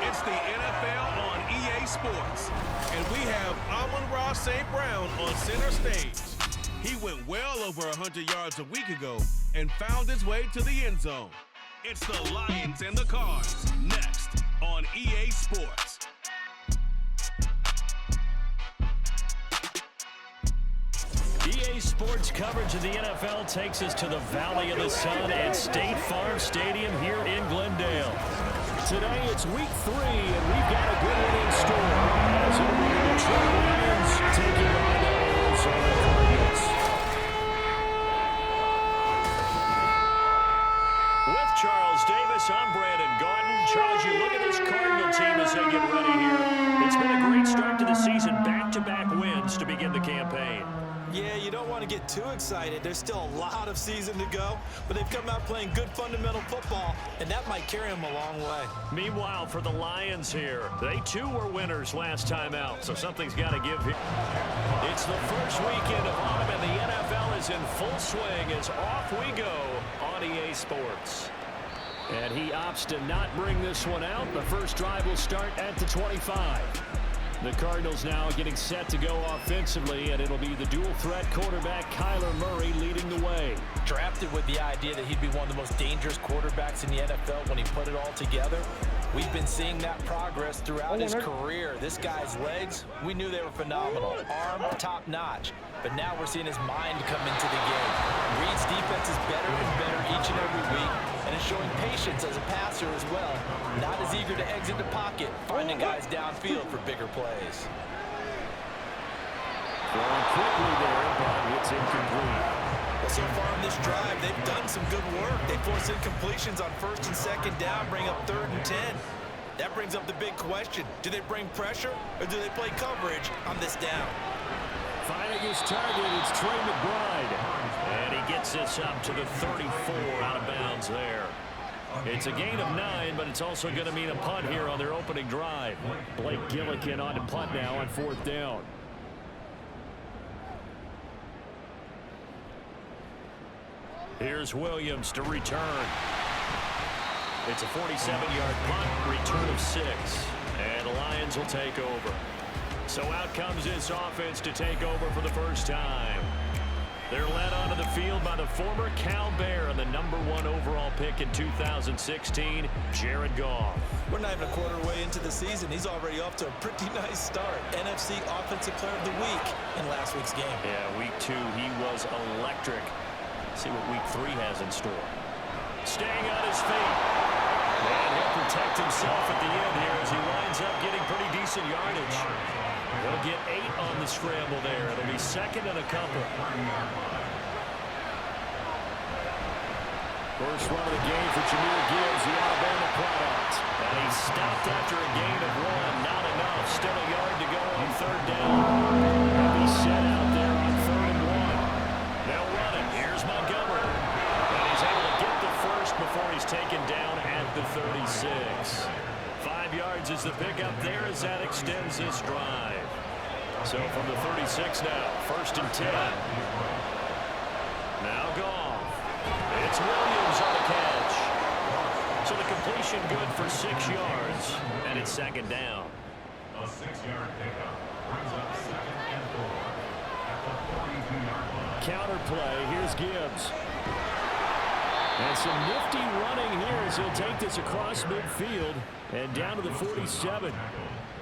It's the NFL on EA Sports. And we have Amon-Ra St. Brown on center stage. He went well over 100 yards a week ago and found his way to the end zone. It's the Lions and the Cards next on EA Sports. EA Sports coverage of the NFL takes us to the Valley of the Sun at State Farm Stadium here in Glendale. Today it's week 3, and we've got a good one in store as it'll be the Detroit Lions taking on the Arizona Cardinals. With Charles Davis, I'm Brandon Gaudin. Charles, you look at this Cardinal team as they get ready here. It's been a great start to the season, back-to-back wins to begin the campaign. Yeah, you don't want to get too excited. There's still a lot of season to go, but they've come out playing good fundamental football, and that might carry them a long way. Meanwhile, for the Lions here, they too were winners last time out, so something's got to give here. It's the first weekend of autumn, and the NFL is in full swing as off we go on EA Sports. And he opts to not bring this one out. The first drive will start at the 25. The Cardinals now getting set to go offensively, and it'll be the dual-threat quarterback Kyler Murray leading the way. Drafted with the idea that he'd be one of the most dangerous quarterbacks in the NFL when he put it all together. We've been seeing that progress throughout his career. This guy's legs, we knew they were phenomenal. Arm, top-notch. But now we're seeing his mind come into the game. Reed's defense is better and better each and every week, and is showing patience as a passer as well. Not as eager to exit the pocket, finding guys downfield for bigger plays. Going quickly there, but it's incomplete. Well, so far in this drive, they've done some good work. They force incompletions on first and second down, bring up 3rd and 10. That brings up the big question. Do they bring pressure, or do they play coverage on this down? Finding his target, it's Trey McBride. And he gets this up to the 34 out of bounds there. It's a gain of 9, but it's also going to mean a punt here on their opening drive. Blake Gillikin on to punt now on 4th down. Here's Williams to return. It's a 47-yard punt, return of 6. And the Lions will take over. So out comes this offense to take over for the first time. They're led onto the field by the former Cal Bear and the #1 overall pick in 2016, Jared Goff. We're not even a quarter way into the season. He's already off to a pretty nice start. NFC Offensive Player of the Week in last week's game. Yeah, week 2, he was electric. See what week 3 has in store. Staying on his feet. And he'll protect himself at the end here as he winds up getting pretty decent yardage. He'll get 8 on the scramble there. It'll be 2nd and a couple. First run of the game for Jahmyr Gibbs, the Alabama product. And he's stopped after a gain of 1. Not enough. Still a yard to go on 3rd down. And he's set out there on 3rd and 1. They'll run it. Here's Montgomery. And he's able to get the first before he's taken down at the 36. 5 yards is the pickup there as that extends this drive. So from the 36 now, 1st and 10. Now Goff. It's Williams on the catch. So the completion good for 6 yards, and it's 2nd down. A 6-yard pickup brings up 2nd and 4 at the 42-yard line. Counterplay, here's Gibbs. And some nifty running here as he'll take this across midfield and down to the 47.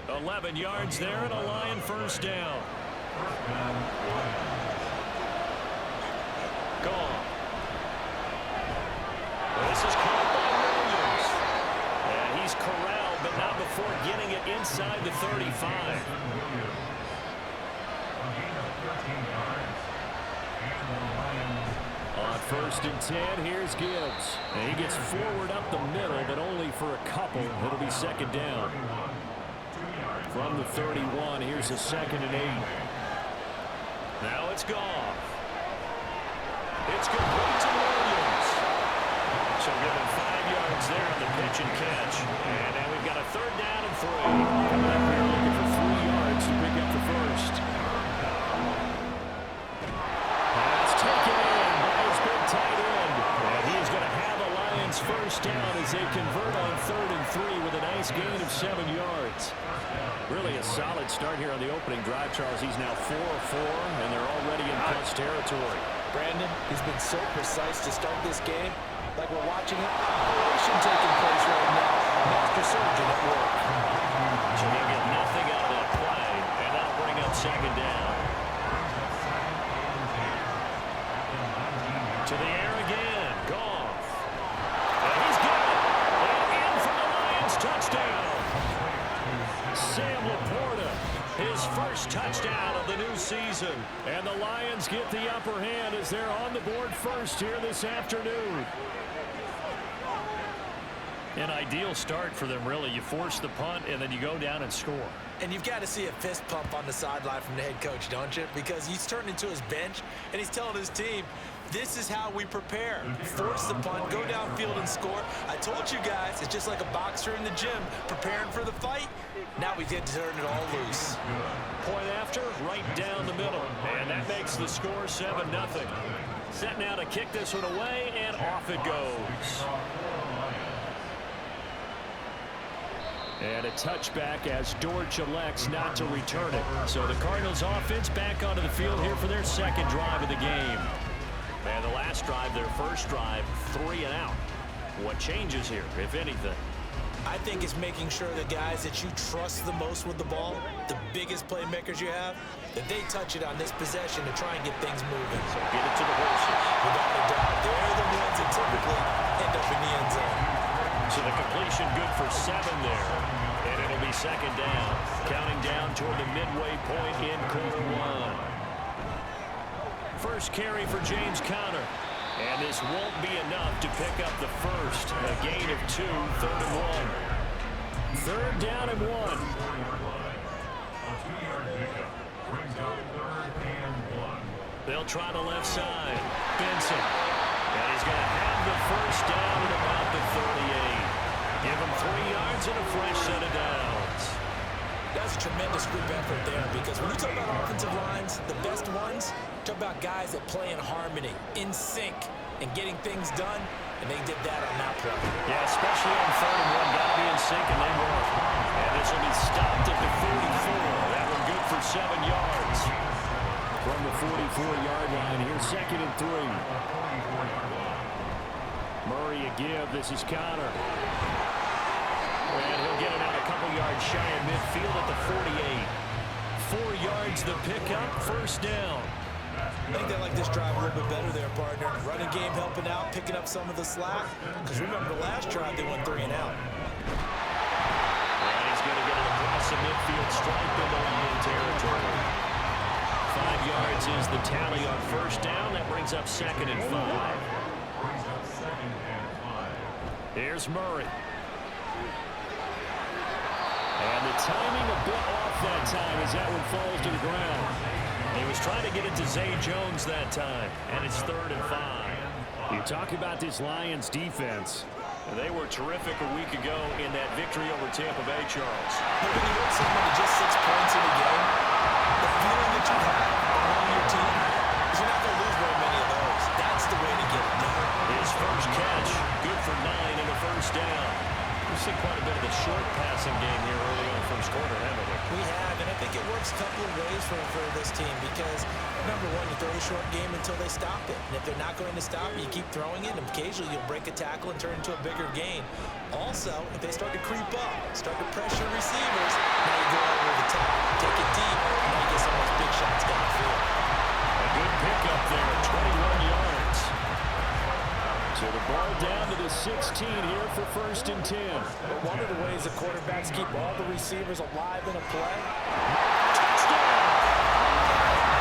11 yards there and a Lion first down. Gone. This is caught by Williams. And he's corralled, but not before getting it inside the 35. On 1st and 10, here's Gibbs. And he gets forward up the middle, but only for a couple. It'll be 2nd down. From the 31, here's a 2nd and 8. Now it's Goff. It's complete to Williams. So given 5 yards there on the pitch and catch. And now we've got a 3rd down and 3. Coming up here looking for 3 yards to pick up the first. That's taken in by his big tight end. And he is going to have a Lions first down as they convert on 3rd and 3 with an nice gain of 7 yards. Really a solid start here on the opening drive, Charles. He's now 4 of 4, and they're already in plus territory. Brandon, he's been so precise to start this game, like we're watching an operation taking place right now. Master surgeon at work. So he'll get nothing out of that play, and that'll bring up second down. To the air again. Goff. And he's got it. And in for the Lions touchdown. Sam Laporta, his first touchdown of the new season. And the Lions get the upper hand as they're on the board first here this afternoon. An ideal start for them, really. You force the punt, and then you go down and score. And you've got to see a fist pump on the sideline from the head coach, don't you? Because he's turned into his bench, and he's telling his team, this is how we prepare. Force the punt, go downfield and score. I told you guys, it's just like a boxer in the gym preparing for the fight. Now we get to turn it all loose. Point after, right down the middle. And that makes the score 7-0. Set now to kick this one away, and off it goes. And a touchback as Dortch elects not to return it. So the Cardinals offense back onto the field here for their second drive of the game. And the last drive, their first drive, 3 and out. What changes here, if anything? I think it's making sure the guys that you trust the most with the ball, the biggest playmakers you have, that they touch it on this possession to try and get things moving. So get it to the horses. Without a doubt, they're the ones that typically end up in the end zone. So the completion good for 7 there. And it'll be second down. Counting down toward the midway point in quarter 1. First carry for James Conner. And this won't be enough to pick up the first. A gain of 2, 3rd and 1. 3rd down and 1. They'll try the left side. Benson. And he's going to have the first down at about the 38. Give him 3 yards and a fresh set of downs. That's a tremendous group effort there, because when you talk about offensive lines, the best ones, talk about guys that play in harmony, in sync, and getting things done, and they did that on that play. Yeah, especially on 3rd and 1, got to be in sync, and they were. And this will be stopped at the 44. That one good for 7 yards. From the 44-yard line, here's 2nd and 3. Murray a give. This is Conner. And he'll get it out a couple yards shy of midfield at the 48. 4 yards the pickup, first down. I think they like this drive a little bit better there, partner. Running game helping out, picking up some of the slack. Because remember the last drive, they went 3 and out. And he's going to get it across the midfield stripe into Lion territory. 5 yards is the tally on first down. That brings up 2nd and 5. Here's Murray. And the timing a bit off that time as that one falls to the ground. He was trying to get it to Zay Jones that time, and it's 3rd and 5. You talk about this Lions defense. They were terrific a week ago in that victory over Tampa Bay, Charles. But when you hold someone to just 6 points in a game, the feeling that you have among your team is you're not going to lose very many of those. That's the way to get it done. His first catch, good for 9 and a first down. We've seen quite a bit of the short passing game here early on first quarter, haven't we? We have, and I think it works a couple of ways for this team because, number one, you throw a short game until they stop it. And if they're not going to stop it, you keep throwing it, and occasionally you'll break a tackle and turn it into a bigger gain. Also, if they start to creep up, start to pressure receivers, now you go over the top, take it deep, and now you get some of those big shots downfield. A good pickup there, 21 yards. So the ball down to the 16 here for 1st and 10. But one of the ways the quarterbacks keep all the receivers alive in a play. Touchdown!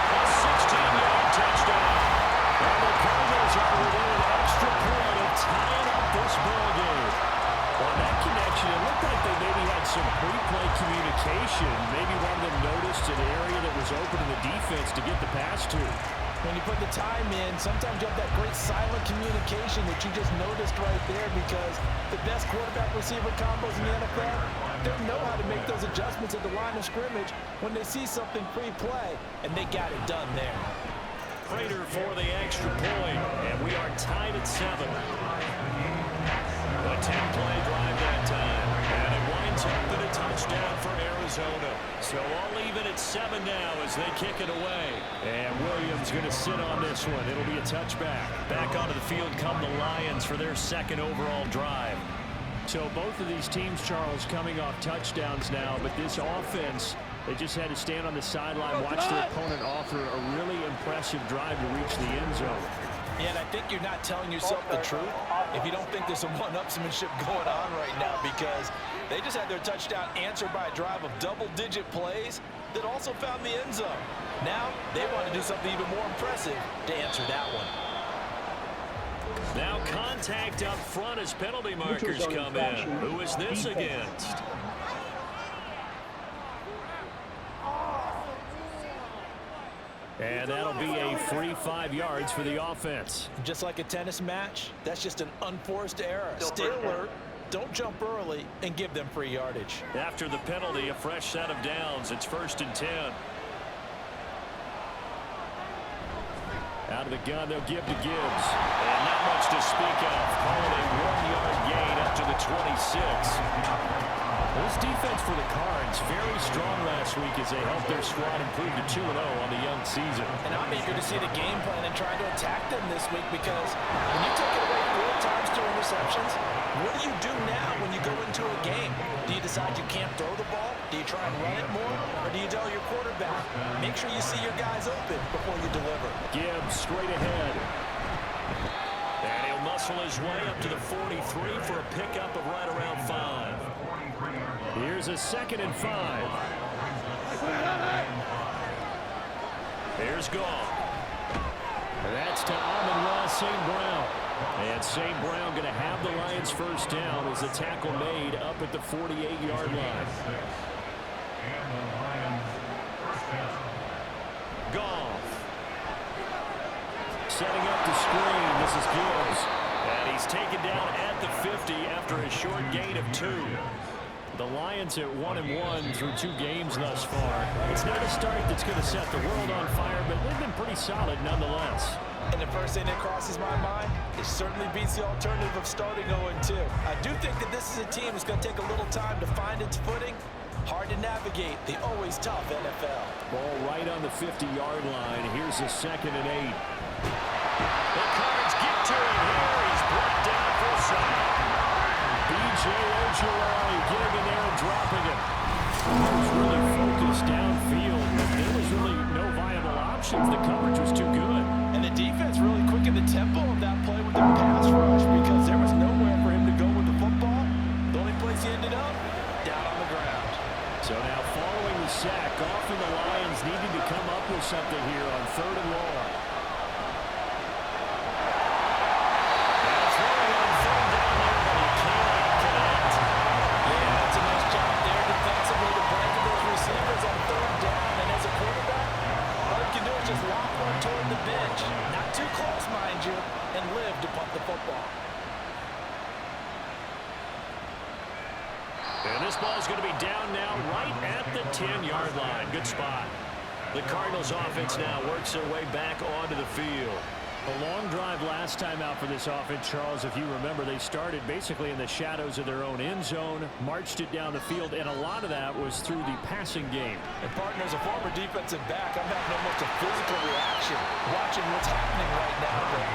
A 16-yard touchdown. And the Cardinals are within an extra point of tying up this ball game. On that connection, it looked like they maybe had some pre-play communication. Maybe one of them noticed an area that was open in the defense to get the pass to. When you put the time in, sometimes you have that great silent communication that you just noticed right there, because the best quarterback-receiver combos in the NFL, they know how to make those adjustments at the line of scrimmage when they see something pre-play, and they got it done there. Prater for the extra point, and we are tied at 7. A 10-play drive that time, and it winds touchdown for Arizona. So all even at 7 now as they kick it away. And Williams going to sit on this one. It'll be a touchback. Back onto the field come the Lions for their second overall drive. So both of these teams, Charles, coming off touchdowns now, but this offense, they just had to stand on the sideline, watch their opponent offer a really impressive drive to reach the end zone. Yeah, and I think you're not telling yourself the truth if you don't think there's some one-upsmanship going on right now, because they just had their touchdown answered by a drive of double-digit plays that also found the end zone. Now they want to do something even more impressive to answer that one. Now contact up front as penalty markers come in. Who is this against? And that'll be a free 5 yards for the offense. Just like a tennis match, that's just an unforced error. Stay alert, don't jump early, and give them free yardage. After the penalty, a fresh set of downs. It's 1st and 10. Out of the gun, they'll give to Gibbs. And not much to speak of. Calling a 1-yard gain up to the 26. This defense for the Cards very strong last week as they helped their squad improve to 2-0 on the young season. And I'm eager to see the game plan and try to attack them this week, because when you take it away 4 times to interceptions, what do you do now when you go into a game? Do you decide you can't throw the ball? Do you try and run it more? Or do you tell your quarterback, make sure you see your guys open before you deliver? Gibbs straight ahead. And he'll muscle his way up to the 43 for a pickup of right around 5. Here's a 2nd and 5. Here's Goff. That's to Amon-Ra St. Brown. And St. Brown going to have the Lions first down as the tackle made up at the 48-yard line. Goff. Setting up the screen. This is Gibbs. And he's taken down at the 50 after a short gain of 2. The Lions at 1-1 through 2 games thus far. It's not a start that's going to set the world on fire, but they've been pretty solid nonetheless. And the first thing that crosses my mind, it certainly beats the alternative of starting 0-2. I do think that this is a team that's going to take a little time to find its footing. Hard to navigate the always tough NFL. Ball right on the 50-yard line. Here's a 2nd and 8. The Cards get to him here. He's brought down for a sack. B.J. Ojulari getting in there and dropping it. He was really focused downfield, but there was really no viable options. The coverage was too good. And the defense really quickened the tempo of that play with their pass rush, because there was nowhere for him to go with the football. The only place he ended up, down on the ground. So now following the sack, Goff and the Lions needed to come up with something here on 3rd and long. And this ball is going to be down now right at the 10-yard line. Good spot. The Cardinals offense now works their way back onto the field. A long drive last time out for this offense, Charles. If you remember, they started basically in the shadows of their own end zone, marched it down the field, and a lot of that was through the passing game. And partner, as a former defensive back, I'm having almost a physical reaction watching what's happening right now. But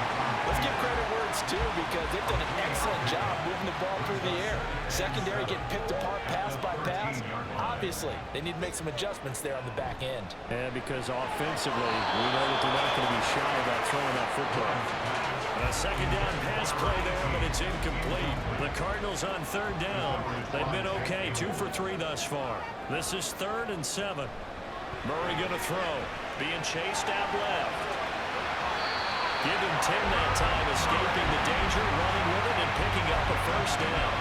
let's give credit where it's due, because they've done an excellent job moving the ball through the air. Secondary getting picked apart pass by pass. Obviously, they need to make some adjustments there on the back end. And because offensively, we know that they're not going to be shy about throwing that football. A 2nd down pass play there, but it's incomplete. The Cardinals on 3rd down. They've been okay, 2 for 3 thus far. This is 3rd and 7. Murray going to throw. Being chased out left. Give him 10 that time, escaping the danger, running with it, and picking up a first down.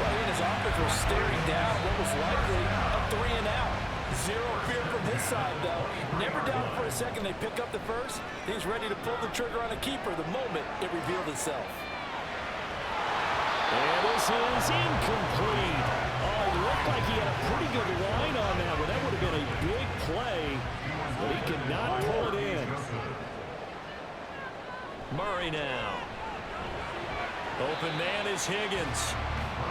Well, he and his offense were staring down what was likely a 3-and-out. Zero fear from his side, though. Never doubted for a second they pick up the first. He's ready to pull the trigger on a keeper the moment it revealed itself. And this is incomplete. Oh, it looked like he had a pretty good line on that, but that would have been a big play, but he could not pull it in. Murray now. Open man is Higgins.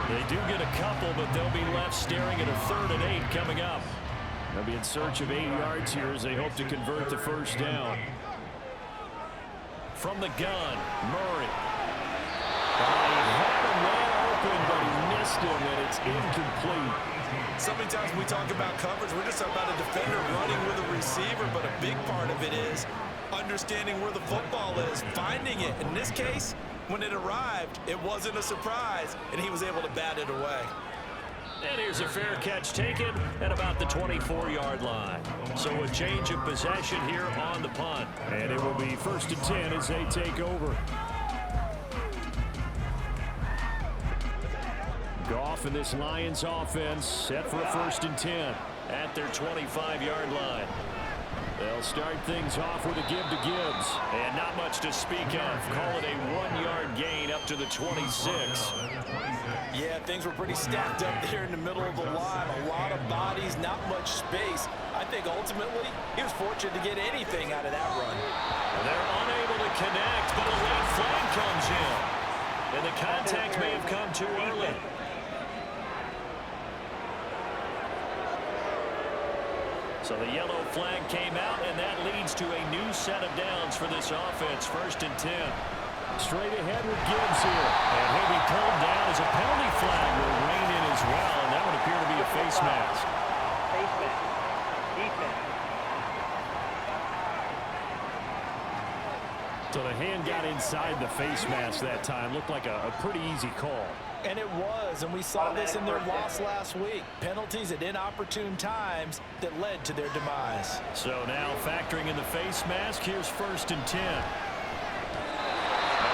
They do get a couple, but they'll be left staring at a 3rd and 8 coming up. They'll be in search of 8 yards here as they hope to convert the first down. From the gun, Murray. He had him wide open, but he missed him, and it's incomplete. So many times when we talk about coverage, we're just about a defender running with a receiver, but a big part of it is understanding where the football is, finding it. In this case, when it arrived, it wasn't a surprise, and he was able to bat it away. And here's a fair catch taken at about the 24-yard line. So a change of possession here on the punt. And it will be 1st and 10 as they take over. Goff and this Lions offense set for a 1st and 10 at their 25-yard line. They'll start things off with a give to Gibbs. And not much to speak of. Call it a 1-yard gain up to the 26. Yeah, things were pretty stacked up there in the middle of the line. A lot of bodies, not much space. I think ultimately he was fortunate to get anything out of that run. They're unable to connect, but a late flag comes in. And the contact may have come too early. So the yellow flag came out, and that leads to a new set of downs for this offense. 1st and 10. Straight ahead with Gibbs here. And he'll be pulled down as a penalty flag will rein in as well, and that would appear to be a face mask. Face mask. Defense. So the hand got inside the face mask that time. Looked like a pretty easy call. And it was, and we saw this in their loss last week. Penalties at inopportune times that led to their demise. So now factoring in the face mask, here's 1st and 10.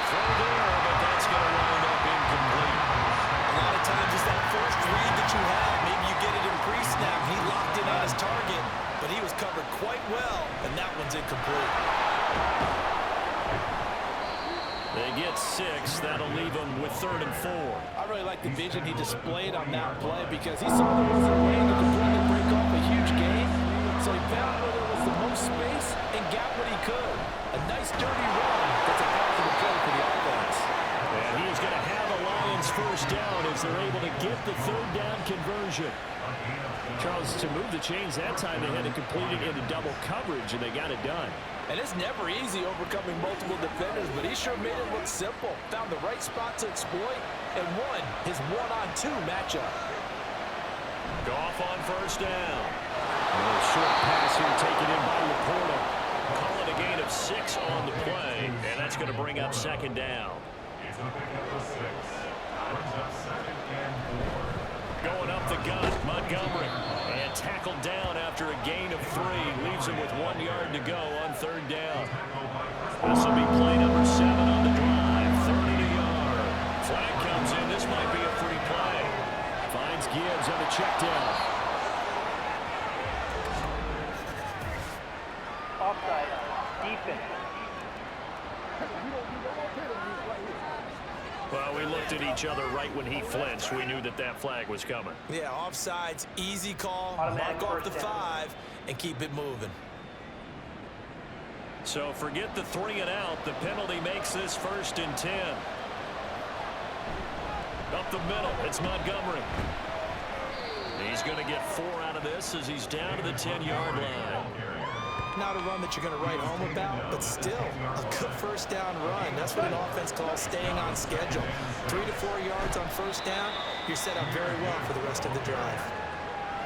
Throw there, but that's going to wind up incomplete. A lot of times it's that first read that you have. Maybe you get it in pre-snap. He locked in on his target, but he was covered quite well, and that one's incomplete. They get 6. That'll leave them with 3rd and 4. I really like the vision he displayed on that play because he saw there was a way to completely break off a huge gain. So he found where there was the most space and got what he could. A nice dirty run. That's a positive play for the offense. And he's going to have a Lions first down as they're able to get the 3rd down conversion. Charles, to move the chains that time, they had to complete it into double coverage, and they got it done. And it's never easy overcoming multiple defenders, but he sure made it look simple. Found the right spot to exploit and won his 1-on-2 matchup. Goff on 1st down. A short pass here taken in by Laporta. Call it a gain of 6 on the play, and that's going to bring up 2nd down. He's going to pick up the 6. Brings up 2nd and 4. Going up the gut, Montgomery. And tackled down after a gain of 3. Leaves him with 1 yard to go on 3rd down. This will be play number 7 on the drive. 30-yard. Flag comes in. This might be a free play. Finds Gibbs on the check down. Offside. Defense. Well, we looked at each other right when he flinched. We knew that that flag was coming. Yeah, offsides, easy call, Automatic mark off the first down. 5, and keep it moving. So forget the 3 and out. The penalty makes this 1st and 10. Up the middle, it's Montgomery. He's going to get 4 out of this as he's down to the 10-yard line. Not a run that you're going to write home about, but still a good 1st down run. That's what an offense calls staying on schedule. 3 to 4 yards on 1st down, you're set up very well for the rest of the drive.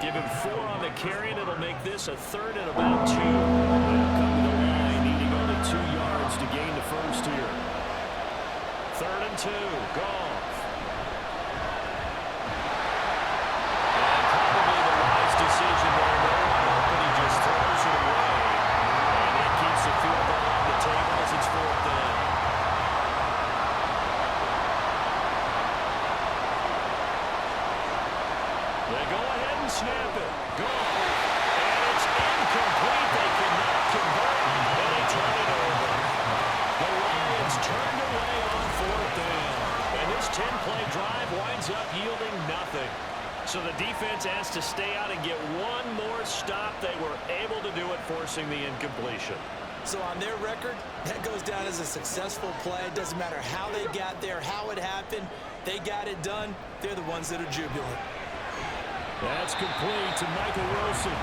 Give him 4 on the carry, and it'll make this a 3rd and about 2. They'll come to the line, needing only 2 yards to gain the first here. 3rd and 2, Goff. And probably the wise decision there, but he just throws it away. And that keeps the field goal on the table as it's 4th down. They go ahead and snap it. Goff. And it's incomplete. They cannot convert. And they turn it over. The Lions turned away on 4th down. And this 10-play drive winds up yielding nothing. So the defense has to stay out and get one more stop. They were able to do it, forcing the incompletion. So on their record, that goes down as a successful play. It doesn't matter how they got there, how it happened. They got it done. They're the ones that are jubilant. That's complete to Michael Wilson.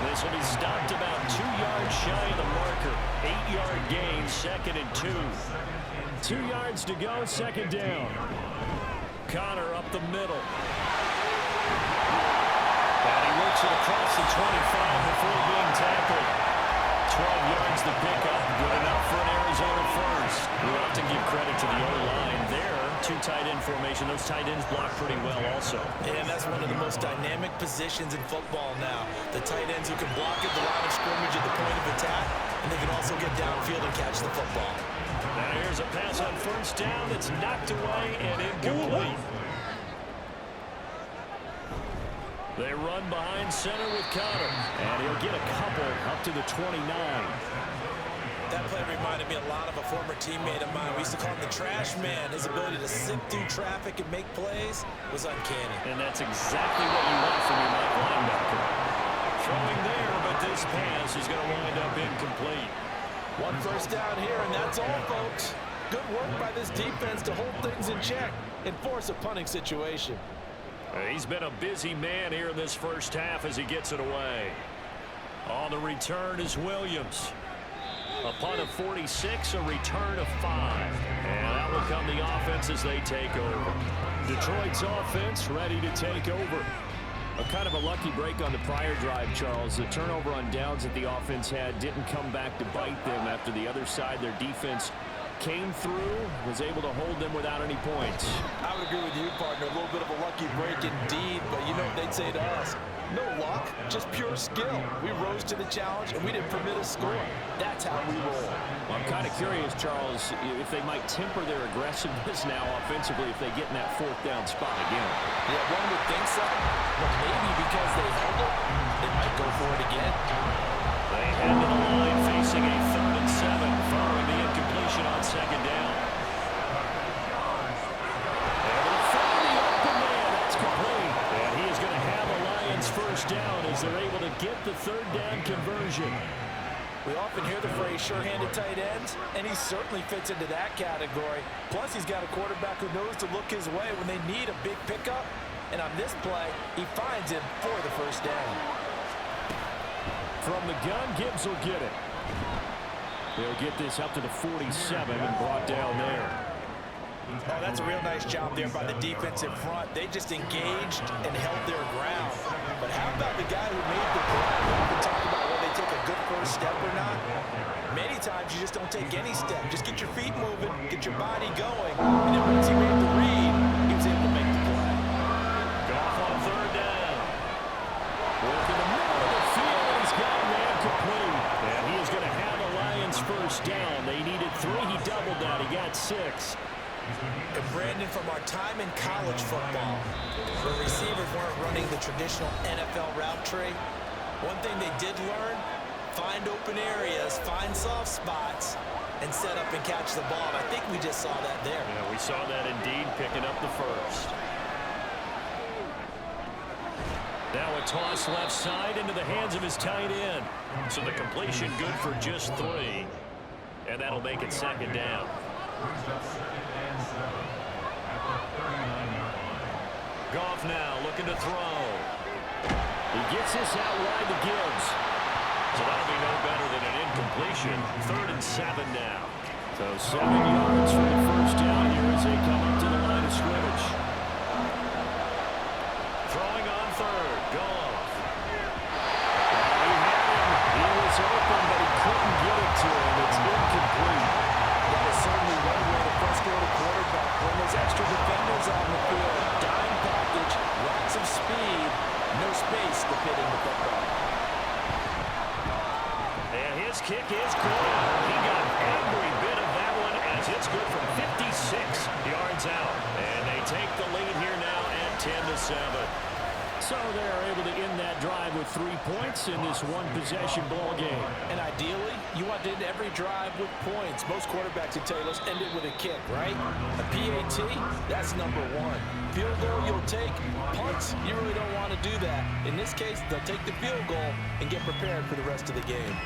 This will be stopped about 2 yards shy of the marker. 8-yard gain, 2nd and 2. 2 yards to go, 2nd down. Connor up the middle. And he works it across the 25 before being tackled. 12 yards to pick up. Good enough for an Arizona first. We often give credit to the O-line there. 2 tight end formation. Those tight ends block pretty well also. And that's one of the most dynamic positions in football now. The tight ends who can block at the line of scrimmage at the point of attack, and they can also get downfield and catch the football. Now here's a pass on first down that's knocked away and incomplete. They run behind center with Connor, and he'll get a couple up to the 29. That play reminded me a lot of a former teammate of mine. We used to call him the trash man. His ability to sift through traffic and make plays was uncanny. And that's exactly what you want from your Mike linebacker. Throwing there, but this pass is going to wind up incomplete. 1 first down here, and that's all, folks. Good work by this defense to hold things in check and force a punting situation. He's been a busy man here in this first half as he gets it away. On the return is Williams. Upon a 46, a return of 5. And that will come the offense as they take over. Detroit's offense ready to take over. A kind of a lucky break on the prior drive, Charles. The turnover on downs that the offense had didn't come back to bite them after the other side. Their defense came through, was able to hold them without any points. I would agree with you, partner. A little bit of a lucky break indeed, but you know what they'd say to us? No luck, just pure skill. We rose to the challenge, and we didn't permit a score. That's how we roll. Well, I'm kind of curious, Charles, if they might temper their aggressiveness now offensively if they get in that 4th down spot again. Yeah, one would think so, but maybe because they held it, they might go for it again. They head to the line facing a 3rd and 7 following the incompletion on 2nd down. First down as they're able to get the 3rd down conversion. We often hear the phrase sure-handed tight ends, and he certainly fits into that category. Plus, he's got a quarterback who knows to look his way when they need a big pickup. And on this play, he finds him for the first down. From the gun, Gibbs will get it. They'll get this up to the 47 and brought down there. Oh, that's a real nice job there by the defensive front. They just engaged and held their ground. But how about the guy who made the play? We often talk about whether they take a good first step or not. Many times you just don't take any step. Just get your feet moving, get your body going. And then once he made the read, he was able to make the play. Goff on 3rd down. Working the middle of the field, and he's got a man complete. And he is going to have a Lions first down. They needed 3. He doubled that. He got 6. And Brandon, from our time in college football, where receivers weren't running the traditional NFL route tree, one thing they did learn, find open areas, find soft spots, and set up and catch the ball. And I think we just saw that there. Yeah, we saw that indeed, picking up the first. Now a toss left side into the hands of his tight end. So the completion good for just 3. And that'll make it 2nd down. Goff now looking to throw. He gets this out wide to Gibbs. So that'll be no better than an incompletion. 3rd and 7 now. So 7 yards for the first down here as they come up to the line of scrimmage. Throwing on 3rd. Goff. He had him. He was open, but he couldn't get it to him. It's incomplete. That is certainly one way to frustrate a quarterback when there's extra defenders on the field. Dime package, lots of speed, no space to fit in the football. And his kick is good. He got every bit of that one as it's good from 56 yards out. And they take the lead here now at 10-7. So they're able to end that drive with 3 points in this one-possession ball game. And ideally, you want to end every drive with points. Most quarterbacks would tell you, let's end it with a kick, right? A PAT, that's number 1. Field goal you'll take. Punts, you really don't want to do that. In this case, they'll take the field goal and get prepared for the rest of the game.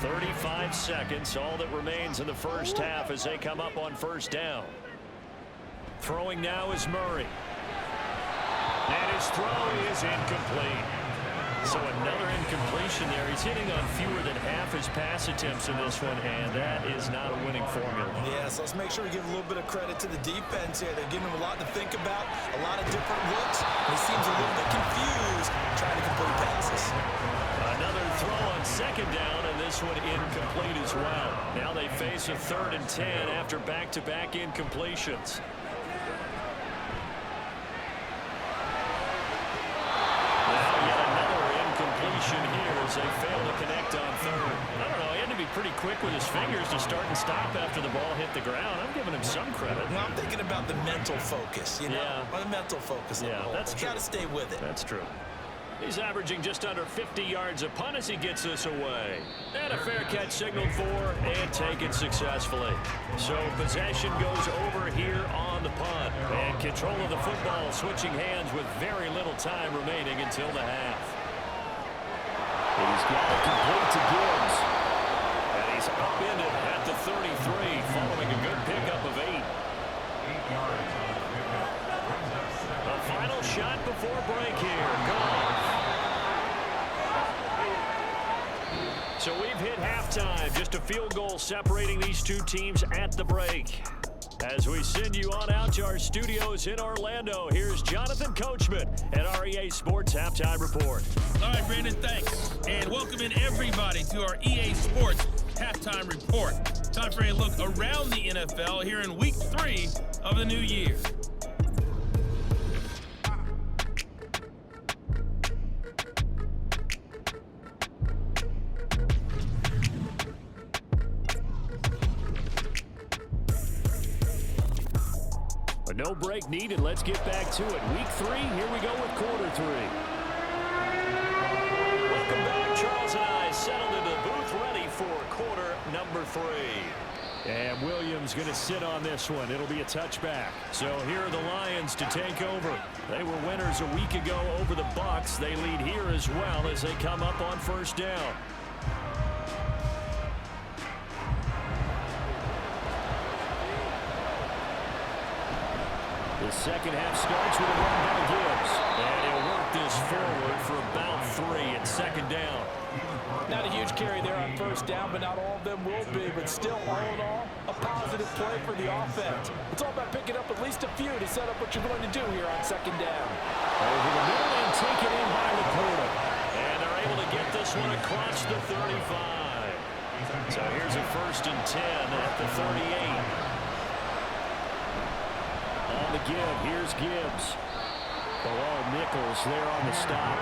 35 seconds, all that remains in the first half as they come up on first down. Throwing now is Murray. And his throw is incomplete. So another incompletion there. He's hitting on fewer than half his pass attempts in this one, and that is not a winning formula. Yeah, so let's make sure we give a little bit of credit to the defense here. They're giving him a lot to think about, a lot of different looks. He seems a little bit confused trying to complete passes. Another throw on second down, and this one incomplete as well. Now they face a 3rd and 10 after back-to-back incompletions. Here as they fail to connect on 3rd. I don't know, he had to be pretty quick with his fingers to start and stop after the ball hit the ground. I'm giving him some credit. Well, I'm thinking about the mental focus, you know? Yeah. The mental focus. Yeah, that's true. Got to stay with it. That's true. He's averaging just under 50 yards a punt as he gets this away. And a fair catch signaled for and taken successfully. So possession goes over here on the punt. And control of the football switching hands with very little time remaining until the half. He's got it complete to Gibbs. And he's upended at the 33 following a good pickup of 8. 8 yards on the pickup. Brings up 7. A final shot before break here. Goff. So we've hit halftime. Just a field goal separating these two teams at the break. As we send you on out to our studios in Orlando, here's Jonathan Coachman at our EA Sports Halftime Report. All right, Brandon, thanks. And welcome in everybody to our EA Sports Halftime Report. Time for a look around the NFL here in Week 3 of the new year. No break needed. Let's get back to it. Week 3, here we go with quarter 3. Welcome back. Charles and I settled into the booth ready for quarter number 3. And Williams going to sit on this one. It'll be a touchback. So here are the Lions to take over. They were winners a week ago over the Bucs. They lead here as well as they come up on first down. The second half starts with a run by Gibbs. And he'll work this forward for about 3 at second down. Not a huge carry there on first down, but not all of them will be. But still, all in all, a positive play for the offense. It's all about picking up at least a few to set up what you're going to do here on second down. Over the middle and take it in by Laporta. And they're able to get this one across the 35. So here's a 1st and 10 at the 38. On the give, here's Gibbs. Below Nichols there on the stop.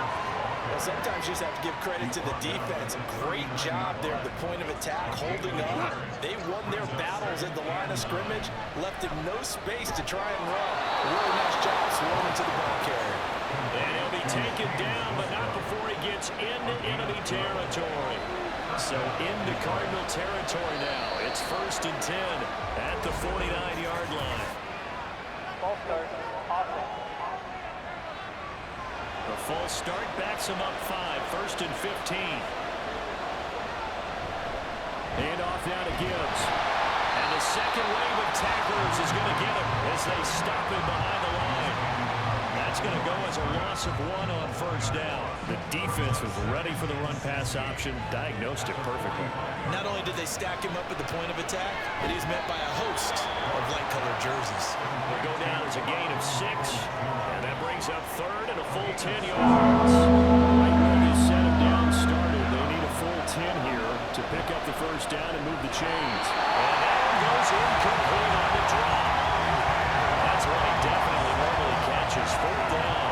Well, sometimes you just have to give credit to the defense. Great job there at the point of attack, holding up. They won their battles at the line of scrimmage, left him no space to try and run. A really nice job swarming to the ball carrier. And he'll be taken down, but not before he gets into enemy territory. So into Cardinal territory now. It's 1st and 10 at the 49-yard line. False start. Offense. The false start backs him up 5. 1st and 15. And off now to Gibbs. And the second wave of tacklers is going to get him as they stop him behind the line. That's going to go as a loss of 1 on first down. The defense was ready for the run-pass option, diagnosed it perfectly. Not only did they stack him up at the point of attack, but he's met by a host of light-colored jerseys. They'll go down as a gain of 6, and that brings up 3rd and a full 10 yards. Right where they set him down started, they need a full 10 here to pick up the first down and move the chains. And that one goes incomplete on the drop. That's what he definitely normally catches. 4th down.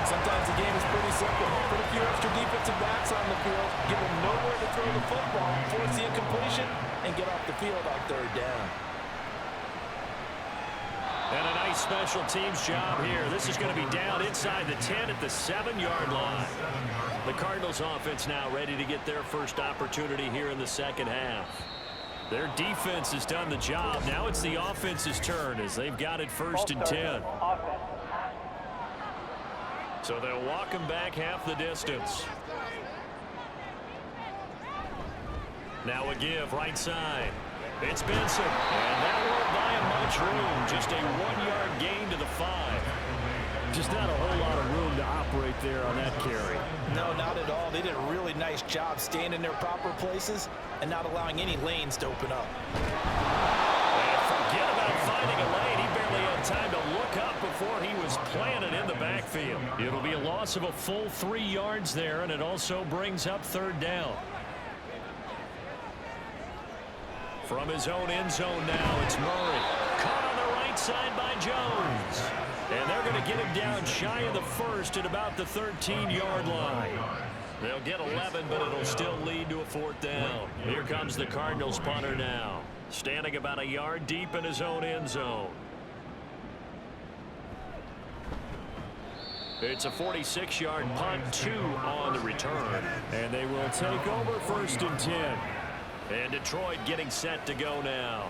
Sometimes the game is pretty simple. Put a few extra defensive backs on the field, give them nowhere to throw the football, force the incompletion, and get off the field on 3rd down. And a nice special teams job here. This is going to be down inside the 10 at the 7-yard line. The Cardinals offense now ready to get their first opportunity here in the second half. Their defense has done the job. Now it's the offense's turn as they've got it 1st and 10. Offense. So they'll walk him back half the distance. Now a give right side. It's Benson. And that won't buy him much room. Just a 1-yard gain to the 5. Just not a whole lot of room to operate there on that carry. No, not at all. They did a really nice job staying in their proper places and not allowing any lanes to open up. And forget about finding a lane. He barely had time to look up before he was planted in the backfield. It'll be a loss of a full 3 yards there, and it also brings up 3rd down. From his own end zone now, it's Murray. Caught on the right side by Jones. And they're going to get him down shy of the 1st at about the 13-yard line. They'll get 11, but it'll still lead to a 4th down. Here comes the Cardinals punter now, standing about a yard deep in his own end zone. It's a 46-yard punt, 2 on the return. And they will take over 1st and 10. And Detroit getting set to go now.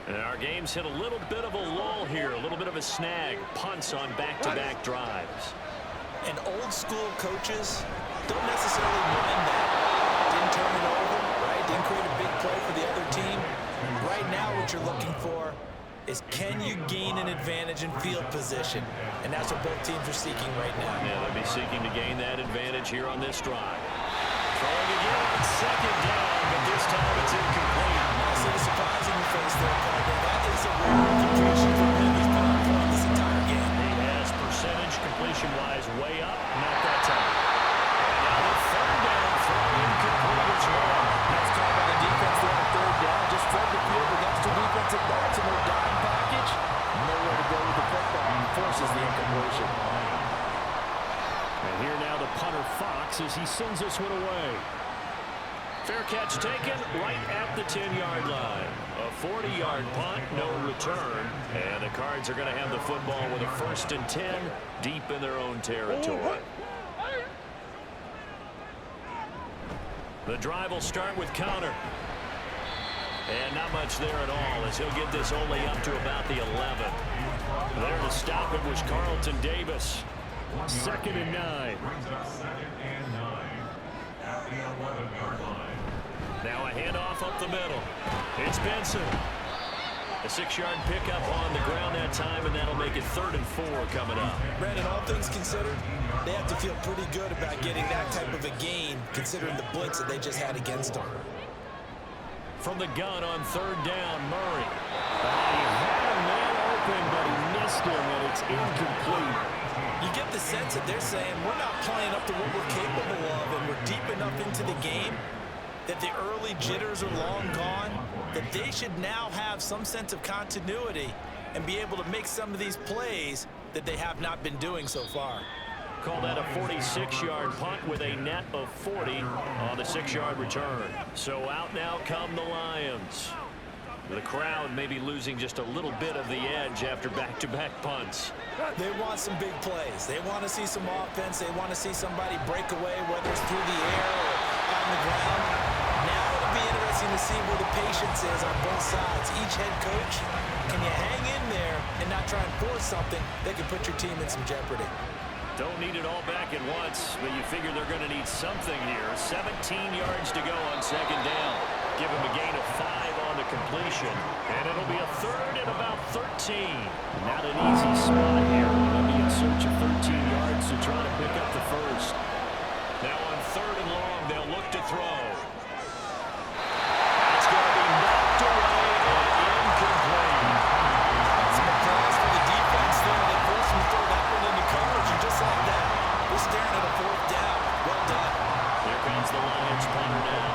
And our game's hit a little bit of a lull here, a little bit of a snag. Punts on back-to-back drives. And old-school coaches don't necessarily mind that. Didn't turn it over, right? Didn't create a big play for the other team. Right now what you're looking for is can you gain an advantage in field position? And that's what both teams are seeking right now. Yeah, they'll be seeking to gain that advantage here on this drive. Throwing again on 2nd down, but this time it's incomplete. I see the surprise in your face there, Carter. That is a rare completion from him. He's been on point this entire game. He has percentage completion-wise way up, not that time. And now the 3rd down throw incomplete as well. Let's talk about the defense there on 3rd down. Just spread the field with extra defensive backs in their dime package. Nowhere to go with the football. He forces the incompletion. And here now the punter Fox as he sends this one away. Fair catch taken right at the 10-yard line. A 40-yard punt, no return. And the Cards are going to have the football with a 1st and 10 deep in their own territory. The drive will start with counter. And not much there at all as he'll get this only up to about the 11. There to stop it was Carlton Davis. 2nd and 9. Brings up 2nd and 9 at the 11-yard line. Now a handoff up the middle. It's Benson. A 6-yard pickup on the ground that time, and that'll make it 3rd and 4 coming up. Brandon, all things considered, they have to feel pretty good about getting that type of a gain, considering the blitz that they just had against them. From the gun on 3rd down, Murray. He had a man open, but he missed him, and it's incomplete. You get the sense that they're saying, we're not playing up to what we're capable of, and we're deep enough into the game that the early jitters are long gone, that they should now have some sense of continuity and be able to make some of these plays that they have not been doing so far. Call that a 46-yard punt with a net of 40 on the 6-yard return. So out now come the Lions. The crowd may be losing just a little bit of the edge after back-to-back punts. They want some big plays. They want to see some offense. They want to see somebody break away, whether it's through the air or on the ground. Now it'll be interesting to see where the patience is on both sides. Each head coach, can you hang in there and not try and force something that could put your team in some jeopardy? Don't need it all back at once, but you figure they're going to need something here. 17 yards to go on 2nd down. Give him a gain of 5 on the completion. And it'll be a 3rd and about 13. Not an easy spot here. They'll be in search of 13 yards to try to pick up the 1st. Now on 3rd and long, they'll look to throw. It's going to be knocked away and incomplete. Some applause for the defense there. They forced him to throw that one into coverage, and just like that, we're staring at a 4th down. Well done. Here comes the Lions punter now,